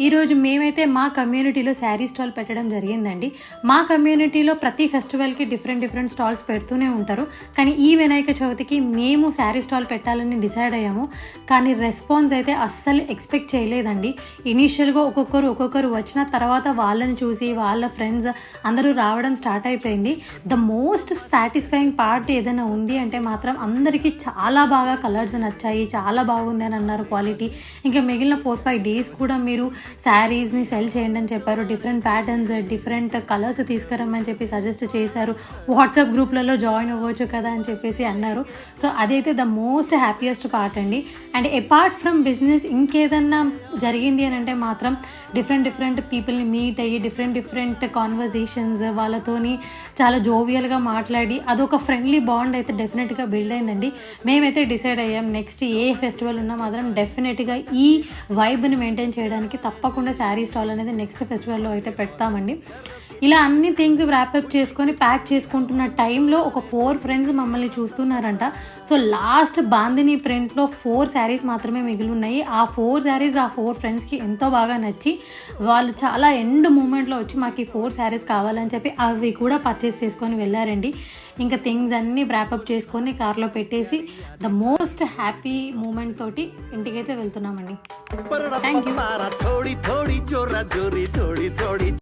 ఈరోజు మేమైతే మా కమ్యూనిటీలో శారీ స్టాల్ పెట్టడం జరిగిందండి. మా కమ్యూనిటీలో ప్రతి ఫెస్టివల్కి డిఫరెంట్ స్టాల్స్ పెడుతూనే ఉంటారు. కానీ ఈ వినాయక చవితికి మేము శారీ స్టాల్ పెట్టాలని డిసైడ్ అయ్యాము. కానీ రెస్పాన్స్ అయితే అస్సలు ఎక్స్పెక్ట్ చేయలేదండి. ఇనీషియల్గా ఒక్కొక్కరు వచ్చిన తర్వాత వాళ్ళని చూసి వాళ్ళ ఫ్రెండ్స్ అందరూ రావడం స్టార్ట్ అయిపోయింది. ద మోస్ట్ సాటిస్ఫైయింగ్ పార్ట్ ఏదైనా ఉంది అంటే మాత్రం అందరికీ చాలా బాగా కలర్స్ నచ్చాయి, చాలా బాగుంది అని అన్నారు క్వాలిటీ. ఇంకా మిగిలిన 4-5 డేస్ కూడా మీరు శారీస్ని సెల్ చేయండి అని చెప్పారు. డిఫరెంట్ ప్యాటర్న్స్, డిఫరెంట్ కలర్స్ తీసుకురమ్మని చెప్పి సజెస్ట్ చేశారు. వాట్సాప్ గ్రూప్లలో జాయిన్ అవ్వచ్చు కదా అని చెప్పేసి అన్నారు. సో అదైతే ద మోస్ట్ హ్యాపీయెస్ట్ పార్ట్ అండి. అండ్ అపార్ట్ ఫ్రమ్ బిజినెస్ ఇంకేదన్నా జరిగింది అని అంటే మాత్రం డిఫరెంట్ పీపుల్ని మీట్ అయ్యి డిఫరెంట్ కాన్వర్జేషన్స్, వాళ్ళతోని చాలా జోవియల్గా మాట్లాడి అదొక ఫ్రెండ్లీ బాండ్ అయితే డెఫినెట్గా బిల్డ్ అయిందండి. మేమైతే డిసైడ్ అయ్యాం నెక్స్ట్ ఏ ఫెస్టివల్ ఉన్నా మాత్రం డెఫినెట్గా ఈ వైబ్ని మెయింటైన్ చేయడానికి తప్పకుండా శారీ స్టాల్ అనేది నెక్స్ట్ ఫెస్టివల్లో అయితే పెడతామండి. ఇలా అన్ని థింగ్స్ ర్యాపప్ చేసుకొని ప్యాక్ చేసుకుంటున్న టైంలో ఒక 4 ఫ్రెండ్స్ మమ్మల్ని చూస్తున్నారంట. సో లాస్ట్ బాందిని ప్రింట్లో 4 శారీస్ మాత్రమే మిగిలి ఉన్నాయి. ఆ 4 శారీస్ ఆ 4 ఫ్రెండ్స్కి ఎంతో బాగా నచ్చి వాళ్ళు చాలా ఎండ్ మూమెంట్లో వచ్చి మాకు ఈ 4 శారీస్ కావాలని చెప్పి అవి కూడా పర్చేస్ చేసుకొని వెళ్ళారండి. ఇంకా థింగ్స్ అన్నీ ర్యాపప్ చేసుకొని కార్లో పెట్టేసి ద మోస్ట్ హ్యాపీ మూమెంట్ తోటి ఇంటికైతే వెళ్తున్నామండి. Thank you.